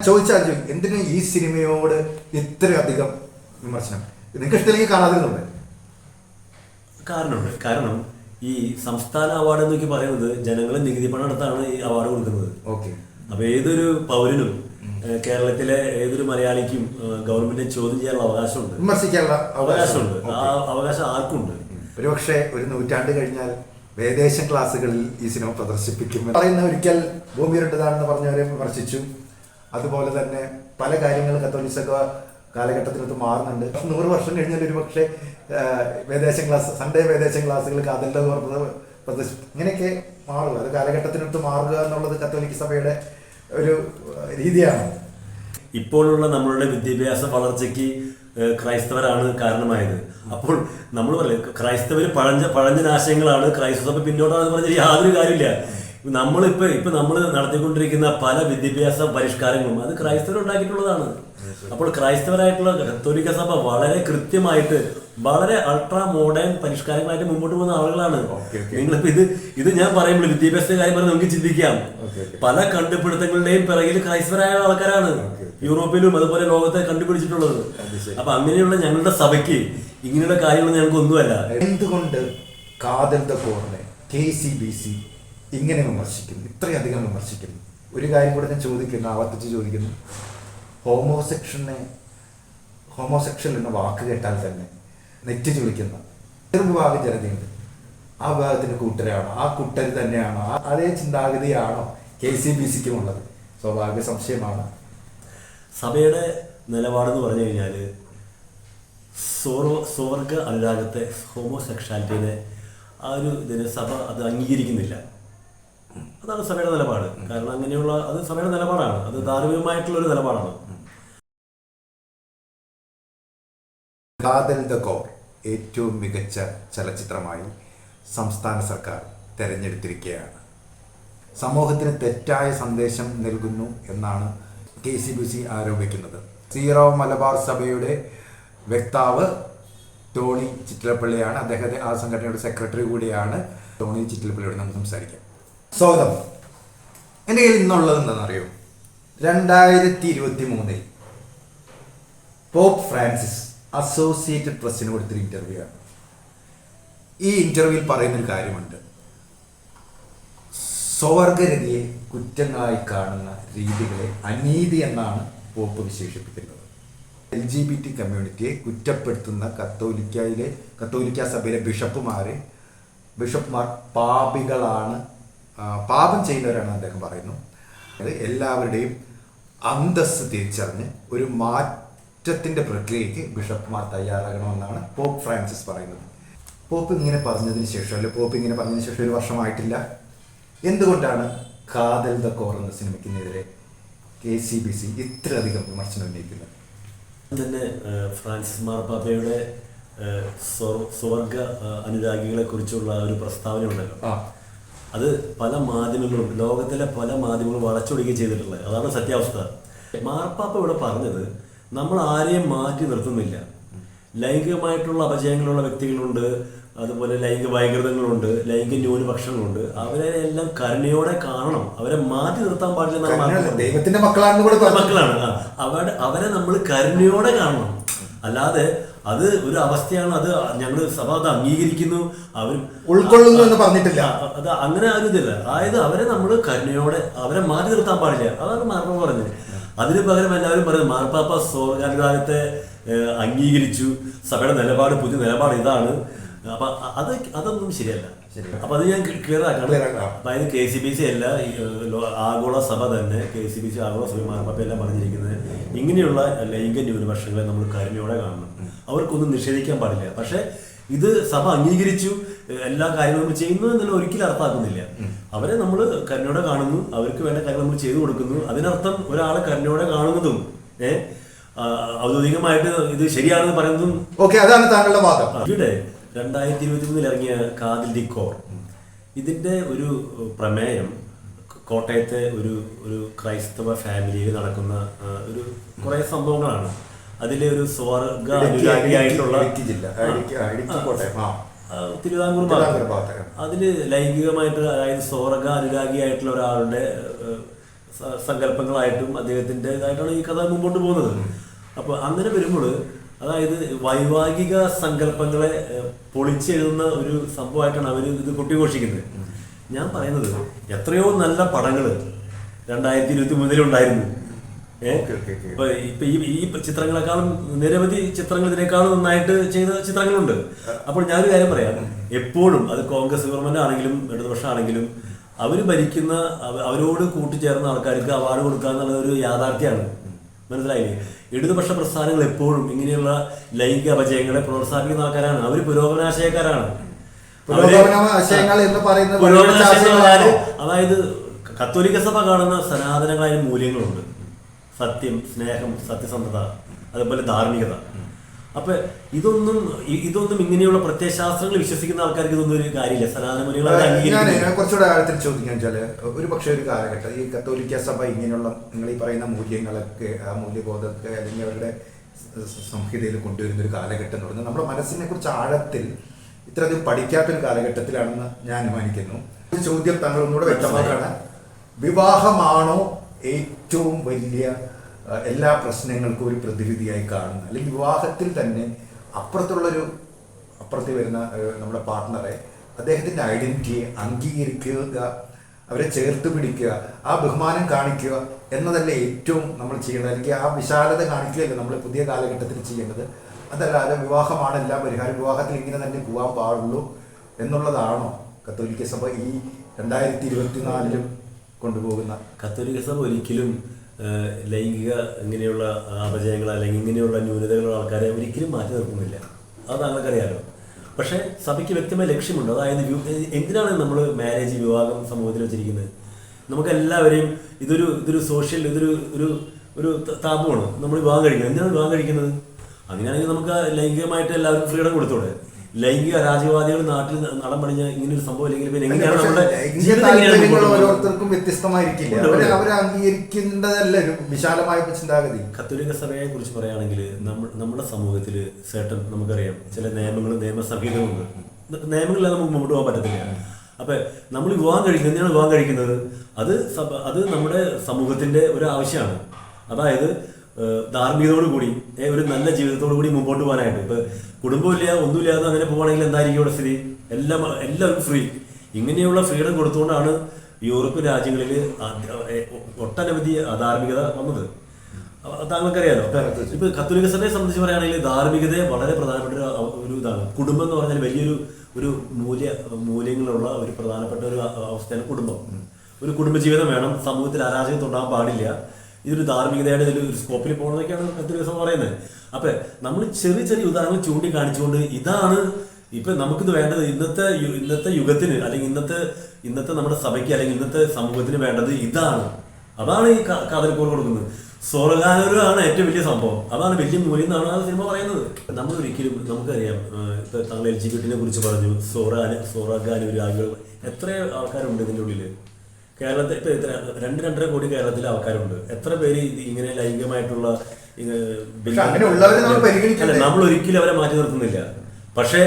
ചോദിച്ചാൽ എന്തിനു ഈ സിനിമയോട് ഇത്രയധികം വിമർശനം? നിങ്ങൾക്ക് ഇഷ്ടമില്ലെങ്കിൽ കാണാതിരുന്നുണ്ട്. കാരണമുണ്ട്. കാരണം ഈ സംസ്ഥാന അവാർഡ് എന്നൊക്കെ പറയുന്നത് ജനങ്ങളെ നികുതി പണം എടുത്താണ് ഈ അവാർഡ് കൊടുക്കുന്നത്. ഓക്കെ. അപ്പൊ ഏതൊരു പൗരനും കേരളത്തിലെ ഏതൊരു മലയാളിക്കും ഗവൺമെന്റിനെ ചോദ്യം ചെയ്യാനുള്ള അവകാശമുണ്ട്, വിമർശിക്കാനുള്ള അവകാശമുണ്ട്. ആ അവകാശം ആർക്കുണ്ട്. ഒരുപക്ഷെ ഒരു നൂറ്റാണ്ട് കഴിഞ്ഞാൽ വേദേശ ക്ലാസ്സുകളിൽ ഈ സിനിമ പ്രദർശിപ്പിക്കും പറയുന്ന ഒരിക്കൽ ഭൂമിയുരുണ്ടതാണെന്ന് പറഞ്ഞവരെ വിമർശിച്ചു. അതുപോലെ തന്നെ പല കാര്യങ്ങളും കത്തോലിക്ക സഭ കാലഘട്ടത്തിനകത്ത് മാറുന്നുണ്ട്. 100 വർഷം കഴിഞ്ഞാൽ ഒരുപക്ഷെ വേദേശം ക്ലാസ്, സൺഡേ വേദേശം ക്ലാസ്സുകൾ കാതലിന്റെ ഇങ്ങനെയൊക്കെ മാറുക. അത് കാലഘട്ടത്തിനകത്ത് മാറുക എന്നുള്ളത് കത്തോലിക്ക സഭയുടെ ഒരു രീതിയാണ്. ഇപ്പോഴുള്ള നമ്മളുടെ വിദ്യാഭ്യാസ വളർച്ചയ്ക്ക് ക്രൈസ്തവരാണ് കാരണമായത്. അപ്പോൾ നമ്മൾ പറയും ക്രൈസ്തവർ പഴഞ്ഞ ആശയങ്ങളാണ്, ക്രൈസ്തവ സഭ പിന്നോട്ടാണെന്ന് പറഞ്ഞാൽ യാതൊരു കാര്യമില്ല. ഇപ്പൊ നമ്മൾ നടത്തിക്കൊണ്ടിരിക്കുന്ന പല വിദ്യാഭ്യാസ പരിഷ്കാരങ്ങളും അത് ക്രൈസ്തവർ ഉണ്ടാക്കിയിട്ടുള്ളതാണ്. അപ്പോൾ ക്രൈസ്തവരായിട്ടുള്ള കത്തോലിക്ക സഭ വളരെ കൃത്യമായിട്ട് വളരെ അൾട്രാ മോഡേൺ പരിഷ്കാരങ്ങളായിട്ട് മുമ്പോട്ട് പോകുന്ന ആളുകളാണ്. നിങ്ങളിപ്പോ ഇത് ഞാൻ പറയുമ്പോൾ വിദ്യാഭ്യാസ കാര്യം പറഞ്ഞാൽ നമുക്ക് ചിന്തിക്കാം. പല കണ്ടുപിടുത്തങ്ങളുടെയും പിറകിൽ ക്രൈസ്തവരായ ആൾക്കാരാണ് യൂറോപ്പിലും അതുപോലെ ലോകത്തെ കണ്ടുപിടിച്ചിട്ടുള്ളത്. അപ്പൊ അങ്ങനെയുള്ള ഞങ്ങളുടെ സഭയ്ക്ക് ഇങ്ങനെയുള്ള കാര്യങ്ങൾ ഞങ്ങൾക്ക് ഒന്നുമല്ല. എന്തുകൊണ്ട് കാതൽ ദ കോറിനെ KCBC ഇങ്ങനെ വിമർശിക്കുന്നു, ഇത്രയധികം വിമർശിക്കുന്നു? ഒരു കാര്യം കൂടെ ഞാൻ ചോദിക്കുന്നു, ആവർത്തിച്ച് ചോദിക്കുന്നു. ഹോമോസെക്ഷൽ എന്ന വാക്ക് കേട്ടാൽ തന്നെ നെറ്റി ചുളിക്കുന്ന ഒരു വിഭാഗം ജനതയുണ്ട്. ആ വിഭാഗത്തിന് കൂട്ടരാണോ, ആ കൂട്ടർ തന്നെയാണോ, അതേ ചിന്താഗതിയാണോ KCBCക്കും ഉള്ളത്? സ്വാഭാവിക സംശയമാണ്. സഭയുടെ നിലപാടെന്ന് പറഞ്ഞു കഴിഞ്ഞാല് സ്വർഗ അനുരാഗത്തെ, ഹോമോസെക്ഷാലിറ്റിനെ ആ ഒരു ഇതിന് സഭ അത് അംഗീകരിക്കുന്നില്ല. അതാണ് സഭയുടെ നിലപാട്. കാരണം അങ്ങനെയുള്ള അത് സഭയുടെ നിലപാടാണ്, അത് ധാർമ്മികമായിട്ടുള്ള ഒരു നിലപാടാണ്. കാതൽ ദ കോർ ഏറ്റവും മികച്ച ചലച്ചിത്രമായി സംസ്ഥാന സർക്കാർ തെരഞ്ഞെടുത്തിരിക്കുകയാണ്. സമൂഹത്തിന് തെറ്റായ സന്ദേശം നൽകുന്നു എന്നാണ് KCBC ആരോപിക്കുന്നത്. സീറോ മലബാർ സഭയുടെ വക്താവ് ടോണി ചിറ്റിലപ്പള്ളിയാണ്. അദ്ദേഹത്തെ ആ സംഘടനയുടെ സെക്രട്ടറി കൂടിയാണ്. ടോണി ചിറ്റിലപ്പള്ളിയോട് നമുക്ക് സംസാരിക്കാം. സ്വാഗതം. എൻ്റെ കയ്യിൽ ഇന്നുള്ളത് എന്താണെന്നറിയോ? 2023 പോപ്പ് ഫ്രാൻസിസ് അസോസിയേറ്റഡ് പ്രസിന് കൊടുത്തൊരു ഇന്റർവ്യൂ ആണ്. ഈ ഇന്റർവ്യൂവിൽ പറയുന്നൊരു കാര്യമുണ്ട്. സ്വർഗരതിയെ കുറ്റങ്ങളായി കാണുന്ന രീതികളെ അനീതി എന്നാണ് പോപ്പ് വിശേഷിപ്പിക്കുന്നത്. LGBT കമ്മ്യൂണിറ്റിയെ കുറ്റപ്പെടുത്തുന്ന കത്തോലിക്ക സഭയിലെ ബിഷപ്പുമാർ പാപികളാണ്, പാപം ചെയ്യുന്നവരാണ് അദ്ദേഹം പറയുന്നു. അത് എല്ലാവരുടെയും അന്തസ്സ് തിരിച്ചറിഞ്ഞ് ഒരു മാറ്റത്തിന്റെ പ്രക്രിയയ്ക്ക് ബിഷപ്പുമാർ തയ്യാറാകണമെന്നാണ് പോപ്പ് ഫ്രാൻസിസ് പറയുന്നത്. പോപ്പ് ഇങ്ങനെ പറഞ്ഞതിന് ശേഷം 1 വർഷമായിട്ടില്ല. എന്തുകൊണ്ടാണ് കാതൽ ദ കോർ എന്ന സിനിമയ്ക്കെതിരെ KCBC ഇത്രയധികം വിമർശനം ഉന്നയിക്കുന്നത്? തന്നെ ഫ്രാൻസിസ് മാർപ്പാപ്പയുടെ സ്വർഗ അനുരാഗികളെ കുറിച്ചുള്ള ഒരു പ്രസ്താവന ഉണ്ടല്ലോ, അത് പല മാധ്യമങ്ങളും, ലോകത്തിലെ പല മാധ്യമങ്ങളും വളച്ചൊടുക്കുകയും ചെയ്തിട്ടുള്ളത്. അതാണ് സത്യാവസ്ഥ. മാർപ്പാപ്പ ഇവിടെ പറഞ്ഞത് നമ്മൾ ആരെയും മാറ്റി നിർത്തുന്നില്ല. ലൈംഗികമായിട്ടുള്ള അപജയങ്ങളുള്ള വ്യക്തികളുണ്ട്, അതുപോലെ ലൈംഗിക വൈകൃതങ്ങളുണ്ട്, ലൈംഗിക ന്യൂനപക്ഷങ്ങളുണ്ട്. അവരെ എല്ലാം കരുണയോടെ കാണണം, അവരെ മാറ്റി നിർത്താൻ പാടില്ല. ദൈവത്തിന്റെ മക്കളാണ്. അവരെ നമ്മൾ കരുണയോടെ കാണണം. അല്ലാതെ അത് ഒരു അവസ്ഥയാണ്, അത് ഞങ്ങൾ സഭ അത് അംഗീകരിക്കുന്നു, അവർ ഉൾക്കൊള്ളുന്നു എന്ന് പറഞ്ഞിട്ടില്ല. അത് അങ്ങനെ ആരും ഇതില്ല. അതായത് അവരെ നമ്മൾ കരുണയോടെ, അവരെ മാറ്റി നിർത്താൻ പാടില്ല. അതാണ് മാർപ്പാപ്പ പറഞ്ഞത്. അതിന് പകരം എല്ലാവരും പറയുന്നത് മാർപ്പാപ്പ സ്വർഗാനുരാഗത്തെ അംഗീകരിച്ചു, സഭയുടെ നിലപാട്, പുതിയ നിലപാട് ഇതാണ്. അപ്പൊ അതൊന്നും ശരിയല്ല. അപ്പൊ അത് ഞാൻ ക്ലിയർ ആക്കാണ്. അതായത് KCBC അല്ല, ആഗോള സഭ തന്നെ, KCBC ആഗോള സഭ മാർപ്പാപ്പ എല്ലാം പറഞ്ഞിരിക്കുന്നത് ഇങ്ങനെയുള്ള ലൈംഗിക ന്യൂനപക്ഷങ്ങളെ നമ്മൾ കരുണയോടെ കാണണം, അവർക്കൊന്നും നിഷേധിക്കാൻ പാടില്ല. പക്ഷെ ഇത് സഭ അംഗീകരിച്ചു, എല്ലാ കാര്യങ്ങളും ചെയ്യുന്നു എന്നുള്ള ഒരിക്കലും അർത്ഥമാക്കുന്നില്ല. അവരെ നമ്മൾ കരുണയോടെ കാണുന്നു, അവർക്ക് വേണ്ട കാര്യങ്ങൾ നമ്മൾ ചെയ്തു കൊടുക്കുന്നു. അതിനർത്ഥം ഒരാളെ കരുണയോടെ കാണുന്നതും ഔദ്യോഗികമായിട്ട് ഇത് ശരിയാണെന്ന് പറയുന്നതും അതാണ് താങ്കളുടെ വാദം. ഇവിടെ 2023 ഇറങ്ങിയ കാതൽ ദി കോർ, ഇതിന്റെ ഒരു പ്രമേയം കോട്ടയത്തെ ഒരു ക്രൈസ്തവ ഫാമിലിയിൽ നടക്കുന്ന ഒരു കുറെ സംഭവങ്ങളാണ്. അതിലെ ഒരു സ്വർഗ അനുരാഗിയായിട്ടുള്ള തിരുവിതാംകൂർ ഭാഗത്ത് അതില് ലൈംഗികമായിട്ട്, അതായത് സ്വർഗ അനുരാഗിയായിട്ടുള്ള ഒരാളുടെ സങ്കല്പങ്ങളായിട്ടും അദ്ദേഹത്തിൻ്റെതായിട്ടാണ് ഈ കഥ മുമ്പോട്ട് പോകുന്നത്. അപ്പോൾ അങ്ങനെ വരുമ്പോൾ അതായത് വൈവാഹിക സങ്കല്പങ്ങളെ പൊളിച്ചെഴുതുന്ന ഒരു സംഭവമായിട്ടാണ് അവർ ഇത് കൊട്ടിഘോഷിക്കുന്നത്. ഞാൻ പറയുന്നത് എത്രയോ നല്ല പടങ്ങൾ 2023 ഉണ്ടായിരുന്നു. ഇപ്പൊ ഈ ചിത്രങ്ങളെക്കാളും നിരവധി ചിത്രങ്ങൾ ഇതിനേക്കാളും നന്നായിട്ട് ചെയ്ത ചിത്രങ്ങളുണ്ട്. അപ്പോൾ ഞാനൊരു കാര്യം പറയാം, എപ്പോഴും അത് കോൺഗ്രസ് ഗവൺമെന്റ് ആണെങ്കിലും ഇടതുപക്ഷം ആണെങ്കിലും അവർ ഭരിക്കുന്ന അവരോട് കൂട്ടിച്ചേർന്ന ആൾക്കാർക്ക് അവാർഡ് കൊടുക്കുക എന്നുള്ളത് ഒരു യാഥാർത്ഥ്യമാണ്. മനസ്സിലായില്ലേ? ഇടതുപക്ഷ പ്രസ്ഥാനങ്ങൾ എപ്പോഴും ഇങ്ങനെയുള്ള ലൈംഗിക അപജയങ്ങളെ പ്രോത്സാഹിപ്പിക്കുന്ന ആൾക്കാരാണ്. അവർ പുരോഗമനാശയക്കാരാണ്. അതായത് കത്തോലിക്ക സഭ കാണുന്ന സനാതനങ്ങളായ മൂല്യങ്ങളുണ്ട്. സത്യം, സ്നേഹം, സത്യസന്ധത, അതുപോലെ ധാർമ്മികത. അപ്പൊ ഇതൊന്നും ഇങ്ങനെയുള്ള പ്രത്യയശാസ്ത്രങ്ങൾ വിശ്വസിക്കുന്ന ആൾക്കാർക്ക് ഇതൊന്നും ഒരു കാര്യമില്ല. സനാതന ഞാൻ കുറച്ചുകൂടെ ആഴത്തിൽ ചോദിക്കാൻ വെച്ചാല് ഒരു പക്ഷേ ഒരു കാലഘട്ടം ഈ കത്തോലിക്ക സഭ ഇങ്ങനെയുള്ള നിങ്ങൾ ഈ പറയുന്ന മൂല്യങ്ങളൊക്കെ ആ മൂല്യബോധത്തെ അല്ലെങ്കിൽ അവരുടെ സംഹിതയിൽ കൊണ്ടുവരുന്ന ഒരു കാലഘട്ടം എന്ന് പറഞ്ഞാൽ നമ്മുടെ മനസ്സിനെ കുറിച്ച് ആഴത്തിൽ ഇത്രയധികം പഠിക്കാത്തൊരു കാലഘട്ടത്തിലാണെന്ന് ഞാൻ അനുമാനിക്കുന്നു. ഒരു ചോദ്യം താങ്കൾ ഒന്നുകൂടെ വ്യക്തമാക്കാണ്. വിവാഹമാണോ ഏറ്റവും വലിയ എല്ലാ പ്രശ്നങ്ങൾക്കും ഒരു പ്രതിവിധിയായി കാണുന്നത്? അല്ലെങ്കിൽ വിവാഹത്തിൽ തന്നെ അപ്പുറത്ത് വരുന്ന നമ്മുടെ പാർട്ട്ണറെ അദ്ദേഹത്തിൻ്റെ ഐഡന്റിറ്റിയെ അംഗീകരിക്കുക, അവരെ ചേർത്ത് പിടിക്കുക, ആ ബഹുമാനം കാണിക്കുക എന്നതല്ലേ ഏറ്റവും നമ്മൾ ചെയ്യേണ്ടത്? അല്ലെങ്കിൽ ആ വിശാലത കാണിക്കുകയല്ലേ നമ്മൾ പുതിയ കാലഘട്ടത്തിൽ ചെയ്യേണ്ടത്? അതല്ലാതെ വിവാഹമാണ് എല്ലാ പരിഹാരം, വിവാഹത്തിൽ ഇങ്ങനെ തന്നെ പോകാൻ പാടുള്ളൂ എന്നുള്ളതാണോ കത്തോലിക്ക സഭ ഈ 2024 കൊണ്ടുപോകുന്ന? കത്തോലിക്ക സഭ ഒരിക്കലും ലൈംഗിക ഇങ്ങനെയുള്ള അപജയങ്ങൾ അല്ലെങ്കിൽ ഇങ്ങനെയുള്ള ന്യൂനതകളുള്ള ആൾക്കാരെ ഒരിക്കലും മാറ്റി നിർത്തുന്നില്ല. അത് താങ്കൾക്കറിയാലോ. പക്ഷേ സഭയ്ക്ക് വ്യക്തമായ ലക്ഷ്യമുണ്ട്. അതായത് എന്തിനാണ് നമ്മൾ മാരേജ്, വിവാഹം സമൂഹത്തിൽ വെച്ചിരിക്കുന്നത്? നമുക്കെല്ലാവരെയും ഇതൊരു സോഷ്യൽ ഒരു താപമാണ്. നമ്മൾ വിവാഹം കഴിക്കുന്നത്. എന്തിനാണ് വിവാഹം കഴിക്കുന്നത്? അങ്ങനെയാണെങ്കിൽ നമുക്ക് ലൈംഗികമായിട്ട് എല്ലാവർക്കും ഫ്രീഡം കൊടുത്തോടെ. ലൈംഗിക അരാജകവാദികൾ നാട്ടിൽ നളം പണിഞ്ഞ ഇങ്ങനെ ഒരു സംഭവം അല്ലെങ്കിൽ പിന്നെ എങ്ങനെയാണ് നമ്മുടെ ഓരോരുത്തർക്കും വ്യത്യസ്തമായിരിക്കില്ല. അവരെ അംഗീകരിക്കേണ്ടതല്ല ഒരു വിശാലമായ ചിന്താഗതി. കത്തോലിക്ക സഭയെ കുറിച്ച് പറയുകയാണെങ്കിൽ നമ്മുടെ സമൂഹത്തിൽ certain നമുക്കറിയാം ചില നിയമങ്ങളും നിയമസംഹിതകളുണ്ട്. നിയമങ്ങളില്ലാതെ നമുക്ക് മുമ്പോട്ട് പോകാൻ പറ്റത്തില്ല. അപ്പൊ നമ്മൾ വിവാഹം കഴിക്കുന്നത്, എന്തിനാണ് വിവാഹം കഴിക്കുന്നത്? അത് നമ്മുടെ സമൂഹത്തിന്റെ ഒരു ആവശ്യമാണ്. അതായത് ധാർമ്മികതയോടുകൂടി ഒരു നല്ല ജീവിതത്തോടു കൂടി മുമ്പോട്ട് പോകാനായിട്ട്. ഇപ്പൊ കുടുംബമില്ല, ഒന്നുമില്ലാതെ അങ്ങനെ പോവുകയാണെങ്കിൽ എന്തായിരിക്കും ഇവിടെ സ്ഥിതി? എല്ലാവർക്കും ഫ്രീ. ഇങ്ങനെയുള്ള ഫ്രീഡം കൊടുത്തുകൊണ്ടാണ് യൂറോപ്യൻ രാജ്യങ്ങളിൽ ഒട്ടനവധി അധാർമികത വന്നത്. താങ്കൾക്കറിയാലോ. ഇപ്പൊ കത്തോലിക്ക സഭയെ സംബന്ധിച്ച് പറയുകയാണെങ്കിൽ ധാർമ്മികതയെ വളരെ പ്രധാനപ്പെട്ട ഒരു ഇതാണ്. കുടുംബം എന്ന് പറഞ്ഞാൽ വലിയൊരു മൂല്യങ്ങളുള്ള ഒരു പ്രധാനപ്പെട്ട ഒരു അവസ്ഥയാണ് കുടുംബം. ഒരു കുടുംബജീവിതം വേണം. സമൂഹത്തിൽ അരാജകത്വം ഉണ്ടാകാൻ പാടില്ല. ഇതൊരു ധാർമ്മികതയുടെ ഒരു സ്കോപ്പിൽ പോകുന്നതൊക്കെയാണ് കത്തോലിക്ക സഭ പറയുന്നത്. അപ്പൊ നമ്മൾ ചെറിയ ഉദാഹരണങ്ങൾ ചൂണ്ടിക്കാണിച്ചുകൊണ്ട് ഇതാണ് ഇപ്പൊ നമുക്കിത് വേണ്ടത്, ഇന്നത്തെ യുഗത്തിന് അല്ലെങ്കിൽ ഇന്നത്തെ നമ്മുടെ സഭയ്ക്ക് അല്ലെങ്കിൽ ഇന്നത്തെ സമൂഹത്തിന് വേണ്ടത് ഇതാണ്. അതാണ് ഈ കാതൽക്കോർ കൊടുക്കുന്നത്. സ്വർഗാനുരാണ് ഏറ്റവും വലിയ സംഭവം. അതാണ് വലിയ മൂല്യം എന്നാണ് ആ സിനിമ പറയുന്നത്. നമ്മൾ ഒരിക്കലും നമുക്കറിയാം. ഇപ്പൊ താങ്കൾ LGBT കുറിച്ച് പറഞ്ഞു. സ്വർഗാനുരാഗികൾ എത്ര ആൾക്കാരുണ്ട് ഇതിൻ്റെ ഉള്ളിൽ? കേരളത്തിൽ ഇപ്പൊ 2-2.5 കോടി കേരളത്തിലെ ആൾക്കാരുണ്ട്. എത്ര പേര് ഇങ്ങനെ ലൈംഗികമായിട്ടുള്ള നമ്മൾ ഒരിക്കലും അവരെ മാറ്റി നിർത്തുന്നില്ല. പക്ഷെ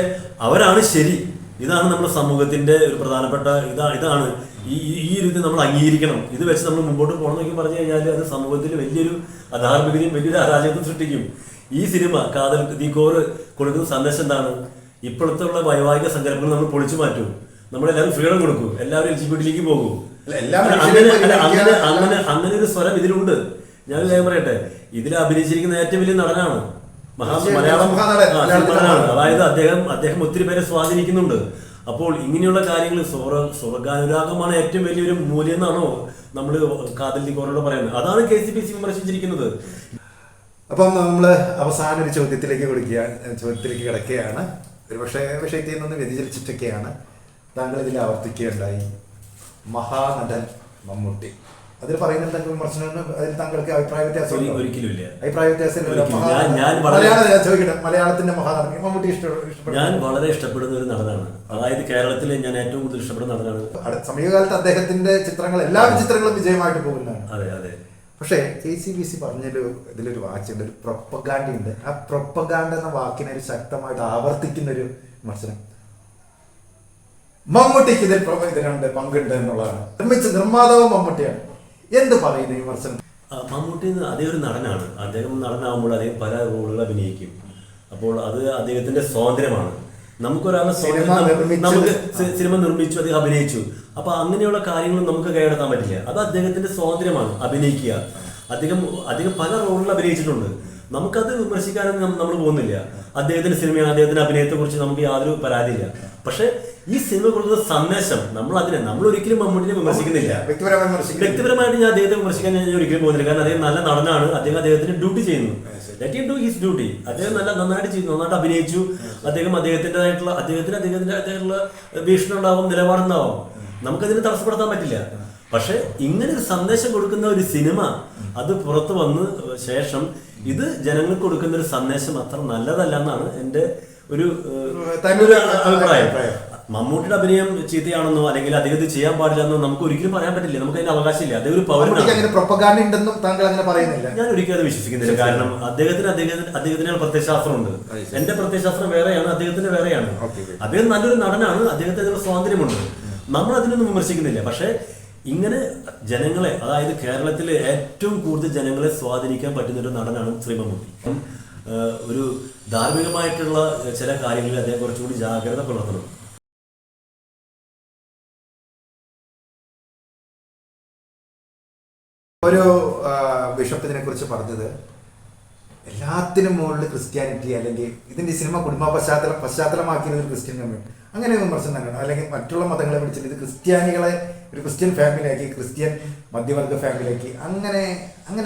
അവരാണ് ശരി. ഇതാണ് നമ്മുടെ സമൂഹത്തിന്റെ ഒരു പ്രധാനപ്പെട്ട ഇതാണ് ഈ രീതി നമ്മൾ അംഗീകരിക്കണം. ഇത് വെച്ച് നമ്മൾ മുമ്പോട്ട് പോകണം എന്നൊക്കെ പറഞ്ഞു കഴിഞ്ഞാൽ അത് സമൂഹത്തിൽ വലിയൊരു അധാർമികതയും വലിയൊരു അരാജകത്വം സൃഷ്ടിക്കും. ഈ സിനിമ കാതൽ ദിക്കോർ കൊടുക്കുന്ന സന്ദേശം എന്താണ്? ഇപ്പോഴത്തെ ഉള്ള വൈവാഹിക സങ്കല്പങ്ങൾ നമ്മൾ പൊളിച്ചു മാറ്റും. നമ്മളെല്ലാവരും ഫ്രീഡം കൊടുക്കും. എല്ലാവരും LGBT പോകൂ. അങ്ങനെ ഒരു സ്വരം ഇതിലുണ്ട്. ഞാനൊരു കാര്യം പറയട്ടെ, ഇതിൽ അഭിനയിച്ചിരിക്കുന്ന ഏറ്റവും വലിയ നടനാണ്, മലയാളം നടനാണ്. അതായത് അദ്ദേഹം ഒത്തിരി പേരെ സ്വാധീനിക്കുന്നുണ്ട്. അപ്പോൾ ഇങ്ങനെയുള്ള കാര്യങ്ങൾ സ്വർഗാനുരാഗമാണ് ഏറ്റവും വലിയൊരു മൂല്യം എന്നാണോ നമ്മൾ കാതൽ ദിക്കോറോട് പറയുന്നത്? അതാണ് KCBC വിമർശിച്ചിരിക്കുന്നത്. അപ്പം നമ്മൾ അവസാന ഒരു ചോദ്യത്തിലേക്ക് കിടക്കുകയാണ്. ഒരു പക്ഷേ വിഷയത്തിൽ നിന്ന് വ്യതിചലിച്ചിട്ടൊക്കെയാണ്. താങ്കൾ ഇതിൽ ആവർത്തിക്കുകയുണ്ടായി മഹാനടൻ മമ്മൂട്ടി. അതിൽ പറയുന്ന എന്തെങ്കിലും വിമർശനം, അതിൽ താങ്കൾക്ക് അഭിപ്രായ വ്യത്യാസം? ഒരിക്കലുമില്ല. അഭിപ്രായ വ്യത്യാസം മലയാളത്തിന്റെ മഹാനടൻ മമ്മൂട്ടി ഇഷ്ടപ്പെടുന്നു. ഞാൻ വളരെ ഇഷ്ടപ്പെടുന്ന ഒരു നടനാണ്. അതായത് കേരളത്തിലെ ഞാൻ ഏറ്റവും കൂടുതൽ ഇഷ്ടപ്പെടുന്ന നടനാണ്. സമീപകാലത്ത് അദ്ദേഹത്തിന്റെ എല്ലാ ചിത്രങ്ങളും വിജയമായിട്ട് പോകുന്നതാണ്. അതെ അതെ. പക്ഷേ KCBC ഇതിലൊരു വാക്കുണ്ട്, ഒരു പ്രൊപ്പഗാൻഡ ഉണ്ട്. ആ പ്രൊപ്പഗാൻഡ എന്ന വാക്കിനെ ഒരു ശക്തമായിട്ട് ആവർത്തിക്കുന്ന ഒരു വിമർശനം. മമ്മൂട്ടിക്ക് ഇതിലുണ്ട് പങ്കുണ്ട് എന്നുള്ളതാണ്. നിർമ്മാതാവ് മമ്മൂട്ടിയാണ്. എന്ത് പറയുന്നു ഈ വിമർശനം? മമ്മൂട്ടി അതേ ഒരു നടനാണ്. അദ്ദേഹം നടനാകുമ്പോൾ അദ്ദേഹം പല റോളുകൾ അഭിനയിക്കും. അപ്പോൾ അത് അദ്ദേഹത്തിന്റെ സ്വാതന്ത്ര്യമാണ്. നമുക്കൊരാളെ നമുക്ക് സിനിമ നിർമ്മിച്ചു, അദ്ദേഹം അഭിനയിച്ചു. അപ്പൊ അങ്ങനെയുള്ള കാര്യങ്ങളും നമുക്ക് കൈയടക്കാൻ പറ്റില്ല. അത് അദ്ദേഹത്തിന്റെ സ്വാതന്ത്ര്യമാണ്, അഭിനയിക്കുക. അദ്ദേഹം പല റോളിൽ അഭിനയിച്ചിട്ടുണ്ട്. നമുക്കത് വിമർശിക്കാനൊന്നും നമ്മൾ പോകുന്നില്ല. അദ്ദേഹത്തിന്റെ സിനിമയാണ്, അദ്ദേഹത്തിന്റെ അഭിനയത്തെ കുറിച്ച് നമുക്ക് യാതൊരു പരാതിയില്ല. പക്ഷെ ഈ സിനിമ കൊടുക്കുന്ന സന്ദേശം നമ്മൾ ഒരിക്കലും മമ്മൂട്ടിനെ വിമർശിക്കുന്നില്ല. വ്യക്തിപരമായിട്ട് ഞാൻ അദ്ദേഹത്തെ വിമർശിക്കാൻ ഞാൻ ഒരിക്കലും പോകുന്നില്ല. കാരണം അദ്ദേഹം നല്ല നടനാണ്. അദ്ദേഹത്തിന്റെ ഡ്യൂട്ടി ചെയ്യുന്നു. Let him do his duty. അദ്ദേഹം നന്നായിട്ട് ചെയ്തു, നന്നായിട്ട് അഭിനയിച്ചു. അദ്ദേഹത്തിൻ്റെതായിട്ടുള്ള വീക്ഷണം ഉണ്ടാവും, നിലപാടുണ്ടാവും. നമുക്കതിന് തടസ്സപ്പെടുത്താൻ പറ്റില്ല. പക്ഷെ ഇങ്ങനെ ഒരു സന്ദേശം കൊടുക്കുന്ന ഒരു സിനിമ അത് പുറത്തു വന്ന് ശേഷം ഇത് ജനങ്ങൾക്ക് കൊടുക്കുന്ന ഒരു സന്ദേശം അത്ര നല്ലതല്ല എന്നാണ് എൻ്റെ ഒരു അഭിപ്രായം. മമ്മൂട്ടിയുടെ അഭിനയം ചീത്തയാണെന്നോ അല്ലെങ്കിൽ അദ്ദേഹത്തെ ചെയ്യാൻ പാടില്ലെന്നോ നമുക്ക് ഒരിക്കലും പറയാൻ പറ്റില്ല. നമുക്ക് അതിന്റെ അവകാശമില്ല. അദ്ദേഹം ഒരു പൗരനാണ്. ഞാൻ ഒരിക്കലും അത് വിശ്വസിക്കുന്നില്ല. കാരണം അദ്ദേഹത്തിന് പ്രത്യയശാസ്ത്രമുണ്ട്. എന്റെ പ്രത്യയശാസ്ത്രം വേറെയാണ്, അദ്ദേഹത്തിന്റെ വേറെയാണ്. അദ്ദേഹം നല്ലൊരു നടനാണ്, അദ്ദേഹത്തിന് സ്വാതന്ത്ര്യമുണ്ട്. നമ്മൾ അതിനൊന്നും വിമർശിക്കുന്നില്ല. പക്ഷെ ഇങ്ങനെ ജനങ്ങളെ, അതായത് കേരളത്തിലെ ഏറ്റവും കൂടുതൽ ജനങ്ങളെ സ്വാധീനിക്കാൻ പറ്റുന്ന ഒരു നടനാണ് ശ്രീ മമ്മൂട്ടി. ഒരു ധാർമ്മികമായിട്ടുള്ള ചില കാര്യങ്ങളിൽ അദ്ദേഹം കുറച്ചുകൂടി ജാഗ്രത പുലർത്തണം. ഒരു ബിഷപ്പിനെ കുറിച്ച് പറഞ്ഞത് എല്ലാത്തിനും മുകളിൽ ക്രിസ്ത്യാനിറ്റി, അല്ലെങ്കിൽ ഇതിന്റെ സിനിമ കുടുംബ പശ്ചാത്തലമാക്കിയത് ഒരു ക്രിസ്ത്യൻ കമ്മ്യൂണിറ്റി, അങ്ങനെ വിമർശനം തന്നെയാണ്. അല്ലെങ്കിൽ മറ്റുള്ള മതങ്ങളെ പിടിച്ചിട്ട് ഇത് ക്രിസ്ത്യാനികളെ ഒരു ക്രിസ്ത്യൻ ഫാമിലിയാക്കി, ക്രിസ്ത്യൻ മധ്യവർഗ ഫാമിലിയാക്കി, അങ്ങനെ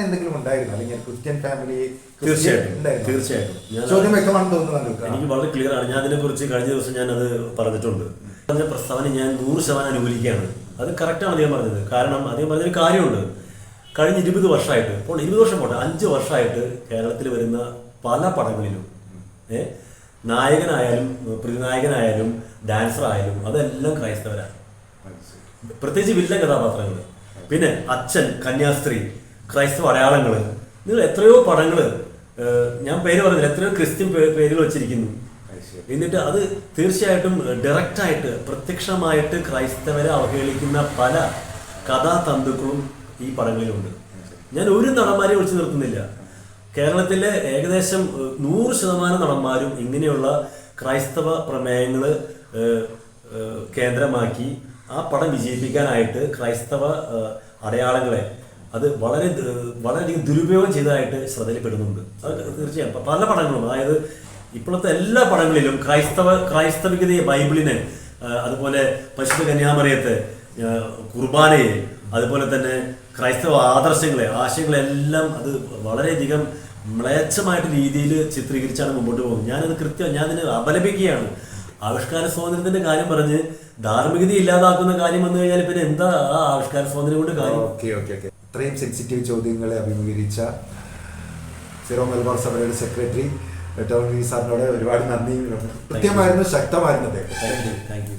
എന്തെങ്കിലും ഉണ്ടായിരുന്നു? അല്ലെങ്കിൽ ക്രിസ്ത്യൻ ഫാമിലി തീർച്ചയായിട്ടും ചോദ്യം വ്യക്തമാണെന്ന് തോന്നുന്നു. എനിക്ക് വളരെ ക്ലിയർ ആണ്. ഞാൻ അതിനെക്കുറിച്ച് കഴിഞ്ഞ ദിവസം ഞാൻ അത് പറഞ്ഞിട്ടുണ്ട്. പറഞ്ഞ പ്രസ്താവന ഞാൻ 100% അനുകൂലിക്കുകയാണ്. അത് കറക്റ്റാണ് അദ്ദേഹം പറഞ്ഞത്. കാരണം അദ്ദേഹം പറഞ്ഞൊരു കാര്യമുണ്ട്. കഴിഞ്ഞ 20 വർഷമായിട്ട്, ഇപ്പോൾ 20 വർഷം പോട്ടെ, 5 വർഷമായിട്ട് കേരളത്തിൽ വരുന്ന പല പടങ്ങളിലും നായകനായാലും പ്രതിനായകനായാലും ഡാൻസർ ആയാലും അതെല്ലാം ക്രൈസ്തവരാണ്. പ്രത്യേകിച്ച് വില്ലൻ കഥാപാത്രങ്ങൾ. പിന്നെ അച്ഛൻ, കന്യാസ്ത്രീ, ക്രൈസ്തവ അടയാളങ്ങൾ. നിങ്ങൾ എത്രയോ പടങ്ങൾ, ഞാൻ പേര് പറഞ്ഞില്ല, എത്രയോ ക്രിസ്ത്യൻ പേരുകൾ വെച്ചിരിക്കുന്നു. എന്നിട്ട് അത് തീർച്ചയായിട്ടും ഡയറക്റ്റായിട്ട് പ്രത്യക്ഷമായിട്ട് ക്രൈസ്തവരെ അവഹേളിക്കുന്ന പല കഥാതന്തുക്കളും ഈ പടങ്ങളിലുണ്ട്. ഞാൻ ഒരു നടന്മാരെ വിളിച്ചു നിർത്തുന്നില്ല. കേരളത്തിലെ ഏകദേശം 100% നടന്മാരും ഇങ്ങനെയുള്ള ക്രൈസ്തവ പ്രമേയങ്ങൾ കേന്ദ്രമാക്കി ആ പടം വിജയിപ്പിക്കാനായിട്ട് ക്രൈസ്തവ അടയാളങ്ങളെ അത് വളരെയധികം ദുരുപയോഗം ചെയ്തതായിട്ട് ശ്രദ്ധയിൽപ്പെടുന്നുണ്ട്. അത് തീർച്ചയായും പല പടങ്ങളും, അതായത് ഇപ്പോഴത്തെ എല്ലാ പടങ്ങളിലും ക്രൈസ്തവികതയെ, ബൈബിളിനെ, അതുപോലെ പരിശുദ്ധ കന്യാമറിയത്തെ, കുർബാനയെ, അതുപോലെ തന്നെ ക്രൈസ്തവ ആശയങ്ങളെല്ലാം അത് വളരെയധികം മ്ലേച്ഛമായിട്ട് രീതിയിൽ ചിത്രീകരിച്ചാണ് മുമ്പോട്ട് പോകുന്നത്. ഞാനതിന് അപലപിക്കുകയാണ്. ആവിഷ്കാര സ്വാതന്ത്ര്യത്തിന്റെ കാര്യം പറഞ്ഞ് ധാർമ്മികത ഇല്ലാതാക്കുന്ന കാര്യം വന്നു കഴിഞ്ഞാൽ പിന്നെ എന്താ ആ ആവിഷ്കാര സ്വാതന്ത്ര്യം കൊണ്ട് കാര്യം? ഇത്രയും സെൻസിറ്റീവ് ചോദ്യങ്ങളെ അഭിമുഖീകരിച്ച സിറോ മലബാർ സഭയുടെ സെക്രട്ടറി ടോണി സാറിനോട് ഒരുപാട് നന്ദി. കൃത്യമായിരുന്നു, ശക്തമായിരുന്നു അദ്ദേഹം. Thank you.